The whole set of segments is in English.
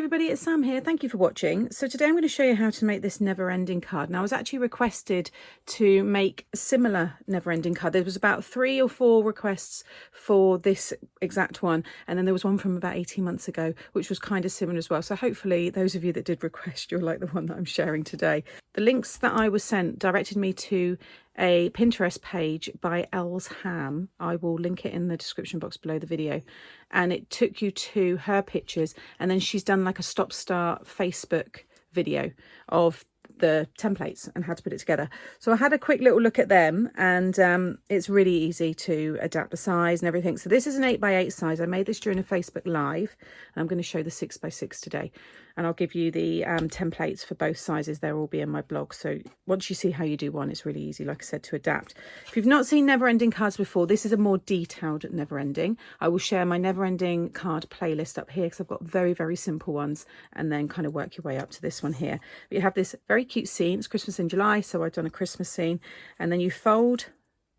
everybody, it's Sam here. Thank you for watching. So today I'm going to show you how to make this never-ending card. Now I was actually requested to make a similar never-ending card. There was about 3 or 4 requests for this exact one, and then there was one from about 18 months ago which was kind of similar as well. So hopefully those of you that did request, you'll like the one that I'm sharing today. The links that I was sent directed me to a Pinterest page by Els Ham. I will link it in the description box below the video, and it took you to her pictures, and then she's done like a stop-start Facebook video of the templates and how to put it together. So I had a quick little look at them, and it's really easy to adapt the size and everything. So this is an 8x8 size. I made this during a Facebook Live, and I'm going to show the 6x6 today, and I'll give you the templates for both sizes. They'll all be in my blog, so once you see how you do one, it's really easy, like I said, to adapt. If you've not seen never ending cards before, this is a more detailed never ending. I will share my never ending card playlist up here because I've got very, very simple ones, and then kind of work your way up to this one here. But you have this very cute scene. It's Christmas in July, so I've done a Christmas scene, and then you fold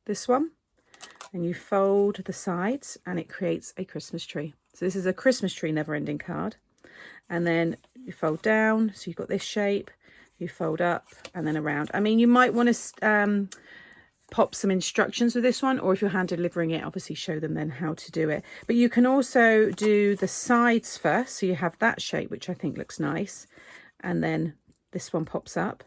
this one and you fold the sides, and it creates a Christmas tree. So this is a Christmas tree never ending card. And then you fold down, so you've got this shape, you fold up and then around. I mean, you might want to pop some instructions with this one, or if you're hand delivering it, obviously show them then how to do it. But you can also do the sides first, so you have that shape, which I think looks nice, and then this one pops up,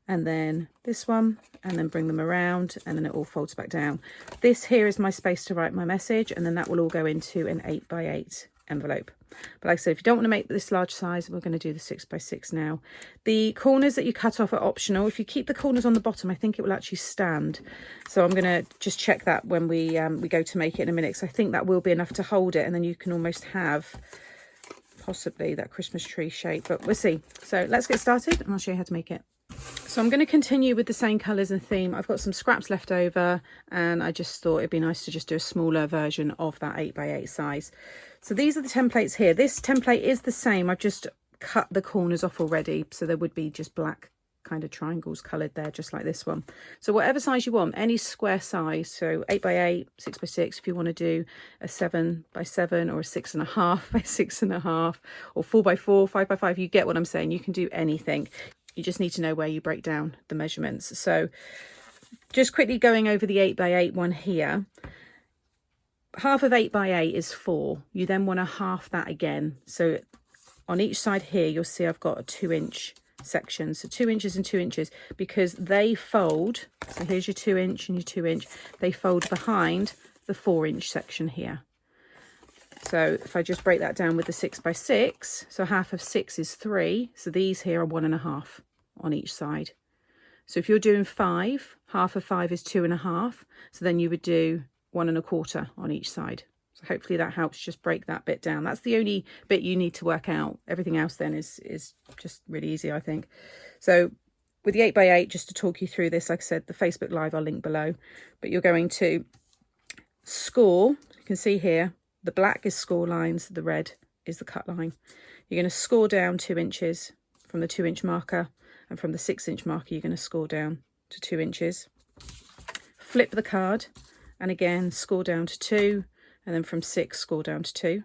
and then this one, and then bring them around, and then it all folds back down. This here is my space to write my message, and then that will all go into an 8x8 envelope. But like I said, if you don't want to make this large size, we're going to do the 6x6 now. The corners that you cut off are optional. If you keep the corners on the bottom, I think it will actually stand. So I'm going to just check that when we go to make it in a minute, because I think that will be enough to hold it, and then you can almost have possibly that Christmas tree shape, but we'll see. So let's get started, and I'll show you how to make it. So I'm going to continue with the same colours and theme. I've got some scraps left over, and I just thought it'd be nice to just do a smaller version of that 8x8 size. So these are the templates here. This template is the same. I've just cut the corners off already, so there would be just black kind of triangles coloured there, just like this one. So whatever size you want, any square size, so 8x8, 6x6, if you want to do a 7x7 or a 6.5 by 6.5, or 4x4, 5x5, you get what I'm saying. You can do anything. You just need to know where you break down the measurements. So just quickly going over the 8x8 one here. Half of 8x8 is 4. You then want to half that again. So on each side here, you'll see I've got a 2-inch section. So 2 inches and 2 inches, because they fold. So here's your 2-inch and your 2-inch. They fold behind the 4-inch section here. So if I just break that down with the 6x6, so half of 6 is 3. So these here are 1.5 on each side. So if you're doing 5, half of 5 is 2.5. So then you would do 1.25 on each side. So hopefully that helps just break that bit down. That's the only bit you need to work out. Everything else then is just really easy, I think. So with the 8x8, just to talk you through this, like I said, the Facebook Live I'll link below. But you're going to score, you can see here, the black is score lines, the red is the cut line. You're going to score down 2 inches from the 2-inch marker, and from the 6-inch marker you're going to score down to 2 inches. Flip the card, and again score down to 2, and then from 6 score down to 2.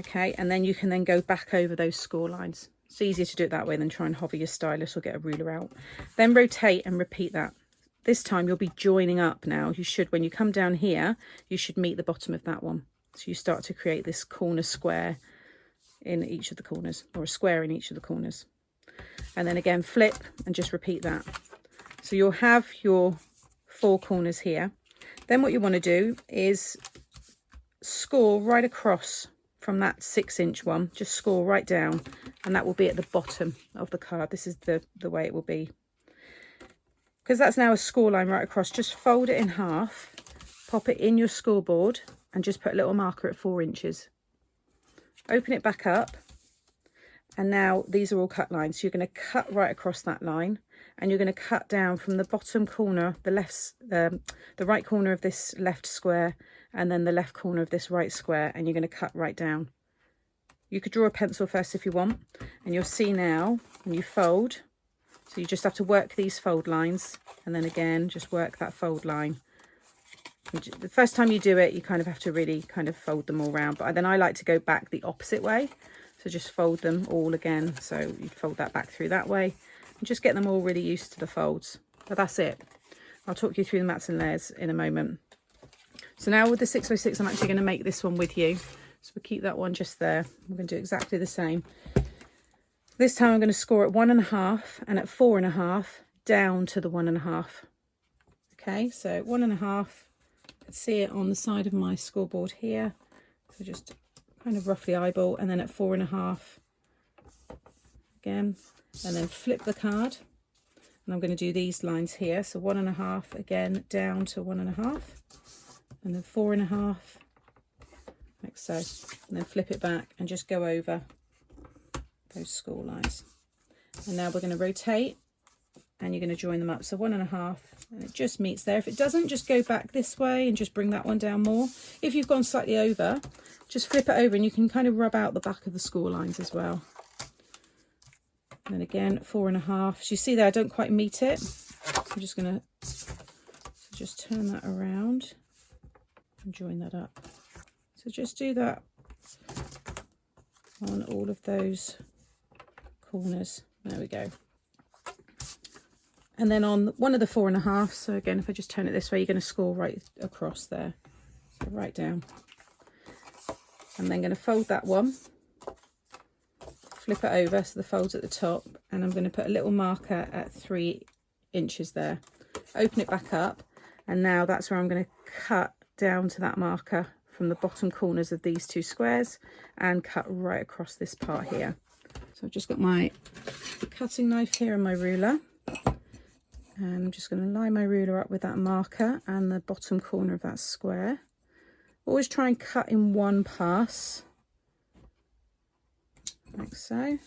Okay, and then you can then go back over those score lines. It's easier to do it that way than try and hover your stylus or get a ruler out. Then rotate and repeat that. This time you'll be joining up now. You should, when you come down here, you should meet the bottom of that one. So you start to create this corner square in each of the corners, or a square in each of the corners. And then again, flip and just repeat that. So you'll have your 4 corners here. Then what you want to do is score right across from that 6-inch one. Just score right down, and that will be at the bottom of the card. This is the way it will be. Because that's now a score line right across, just fold it in half, pop it in your scoreboard, and just put a little marker at 4 inches. Open it back up, and now these are all cut lines. So you're going to cut right across that line, and you're going to cut down from the bottom corner, the right corner of this left square, and then the left corner of this right square, and you're going to cut right down. You could draw a pencil first if you want, and you'll see now when you fold. So you just have to work these fold lines, and then again just work that fold line. The first time you do it, you kind of have to really kind of fold them all around, but then I like to go back the opposite way. So just fold them all again. So you fold that back through that way and just get them all really used to the folds. But that's it. I'll talk you through the mats and layers in a moment. So now with the 6x6, I'm actually going to make this one with you. So we'll keep that one just there. We're going to do exactly the same. This time I'm going to score at 1.5 and at 4.5 down to the 1.5. Okay, so 1.5. You can see it on the side of my scoreboard here. So just kind of roughly eyeball, and then at 4.5 again, and then flip the card. And I'm going to do these lines here. So 1.5 again down to 1.5, and then 4.5. Like so, and then flip it back and just go over those score lines. And now we're going to rotate and you're going to join them up. So 1.5, and it just meets there. If it doesn't, just go back this way and just bring that one down more. If you've gone slightly over, just flip it over and you can kind of rub out the back of the score lines as well. And then again, 4.5. So you see there, I don't quite meet it. I'm just going to just turn that around and join that up. So just do that on all of those corners. There we go. And then on one of the 4.5, so again, if I just turn it this way, you're going to score right across there. So right down. And then going to fold that one, flip it over so the fold's at the top, and I'm going to put a little marker at 3 inches there. Open it back up, and now that's where I'm going to cut down to that marker from the bottom corners of these 2 squares and cut right across this part here. So I've just got my cutting knife here and my ruler, and I'm just going to line my ruler up with that marker and the bottom corner of that square. Always try and cut in one pass, like so. I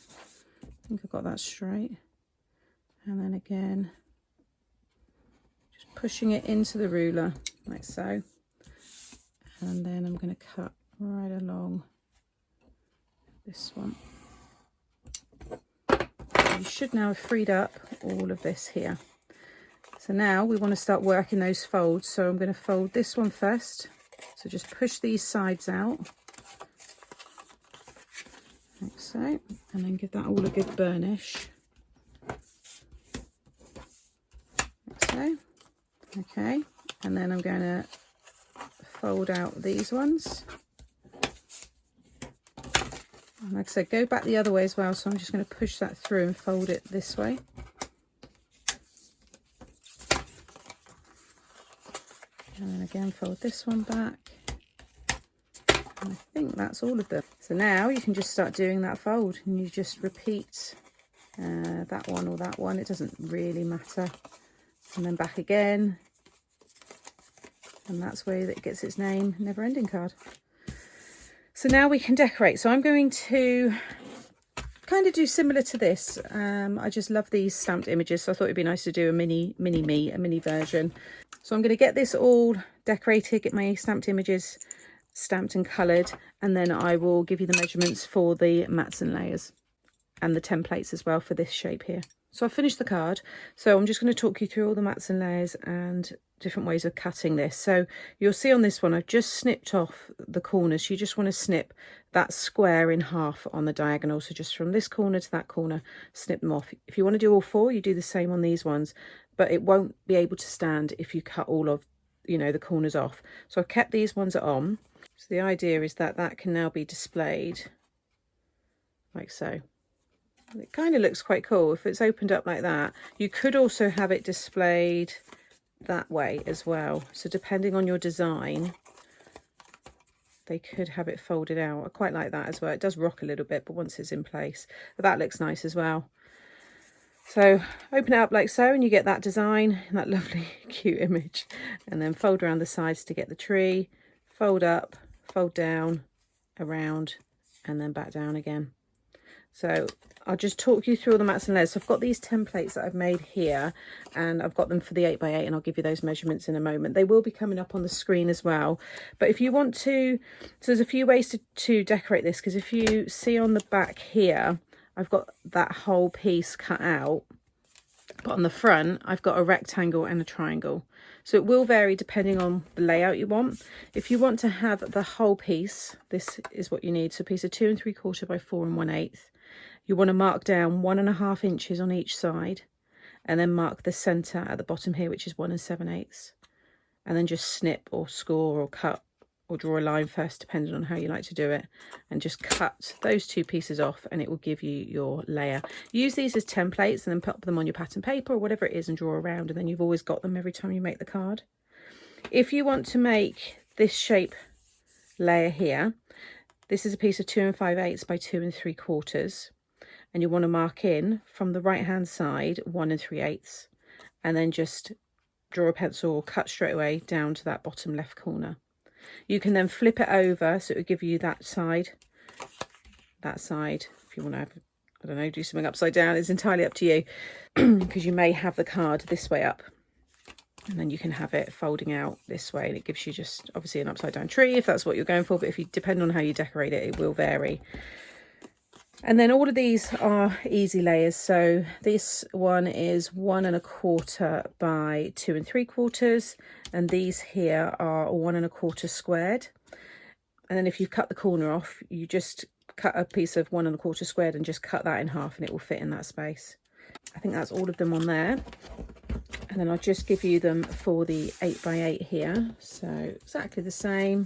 think I've got that straight. And then again, just pushing it into the ruler, like so. And then I'm going to cut right along this one. You should now have freed up all of this here. So now we want to start working those folds. So I'm going to fold this one first. So just push these sides out, like so, and then give that all a good burnish. Like so. Okay, and then I'm going to fold out these ones. And like I said, go back the other way as well, so I'm just going to push that through and fold it this way. And then again fold this one back. And I think that's all of them. So now you can just start doing that fold, and you just repeat that one or that one, it doesn't really matter. And then back again. And that's where it gets its name, Never Ending Card. So now we can decorate. So I'm going to kind of do similar to this. I just love these stamped images, so I thought it'd be nice to do a mini version. So I'm going to get this all decorated, get my stamped images stamped and coloured, and then I will give you the measurements for the mats and layers and the templates as well for this shape here. So I've finished the card, so I'm just going to talk you through all the mats and layers and different ways of cutting this. So you'll see on this one, I've just snipped off the corners. You just want to snip that square in half on the diagonal. So just from this corner to that corner, snip them off. If you want to do all 4, you do the same on these ones, but it won't be able to stand if you cut all of, you know, the corners off. So I've kept these ones on. So the idea is that that can now be displayed like so. It kind of looks quite cool if it's opened up like that. You could also have it displayed that way as well. So depending on your design, they could have it folded out. I quite like that as well. It does rock a little bit, but once it's in place, but that looks nice as well. So open it up like so, and you get that design, that lovely cute image. And then fold around the sides to get the tree, fold up, fold down, around, and then back down again. So I'll just talk you through all the mats and layers. So I've got these templates that I've made here, and I've got them for the 8x8, and I'll give you those measurements in a moment. They will be coming up on the screen as well. But if you want to, so there's a few ways to decorate this, because if you see on the back here, I've got that whole piece cut out. But on the front, I've got a rectangle and a triangle. So it will vary depending on the layout you want. If you want to have the whole piece, this is what you need. So a piece of 2 3/4 by 4 1/8. You want to mark down 1.5 inches on each side, and then mark the center at the bottom here, which is 1 7/8. And then just snip or score or cut or draw a line first, depending on how you like to do it, and just cut those 2 pieces off, and it will give you your layer. Use these as templates and then put them on your pattern paper or whatever it is and draw around, and then you've always got them every time you make the card. If you want to make this shape layer here, this is a piece of 2 5/8 by 2 3/4, and you want to mark in from the right hand side 1 3/8, and then just draw a pencil or cut straight away down to that bottom left corner. You can then flip it over, so it will give you that side. If you want to have, I don't know, do something upside down, it's entirely up to you, because you may have the card this way up, and then you can have it folding out this way, and it gives you just obviously an upside down tree if that's what you're going for. But if you depend on how you decorate it, it will vary. And then all of these are easy layers. So this one is 1 1/4 by 2 3/4, and these here are 1 1/4 squared. And then if you cut the corner off, you just cut a piece of 1 1/4 squared and just cut that in half, and it will fit in that space. I think that's all of them on there. And then I'll just give you them for the 8 by 8 here. So exactly the same.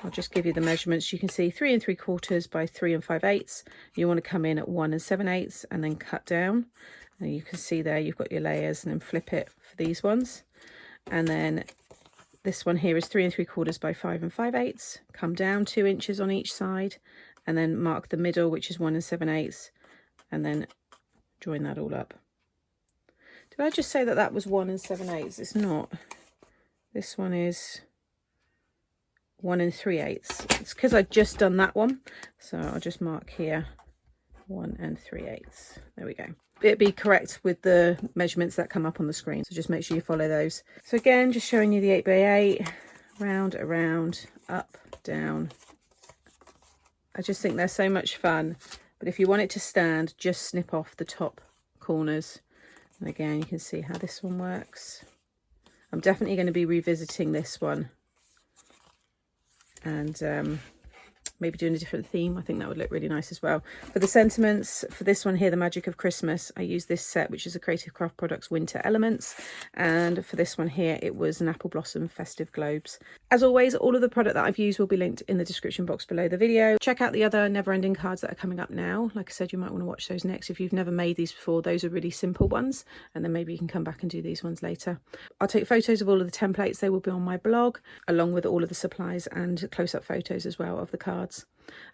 I'll just give you the measurements. You can see 3 3/4 by 3 5/8. You want to come in at 1 7/8 and then cut down. And you can see there you've got your layers, and then flip it for these ones. And then this one here is 3 3/4 by 5 5/8. Come down 2 inches on each side, and then mark the middle, which is 1 7/8, and then join that all up. Did I just say that that was 1 7/8? It's not. This one is 1 3/8. It's because I've just done that one, so I'll just mark here 1 3/8. There we go. It'd be correct with the measurements that come up on the screen, so just make sure you follow those. So again, just showing you the 8 by 8, round, around, up, down. I just think they're so much fun. But if you want it to stand, just snip off the top corners. And again, you can see how this one works. I'm definitely going to be revisiting this one, and maybe doing a different theme. I think that would look really nice as well. For the sentiments, for this one here, The Magic of Christmas, I used this set, which is a Creative Craft Products Winter Elements. And for this one here, it was an Apple Blossom Festive Globes. As always, all of the product that I've used will be linked in the description box below the video. Check out the other Never Ending cards that are coming up now. Like I said, you might want to watch those next. If you've never made these before, those are really simple ones. And then maybe you can come back and do these ones later. I'll take photos of all of the templates. They will be on my blog, along with all of the supplies and close-up photos as well of the cards.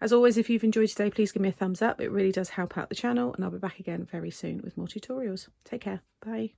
As always, if you've enjoyed today, please give me a thumbs up. It really does help out the channel, and I'll be back again very soon with more tutorials. Take care. Bye.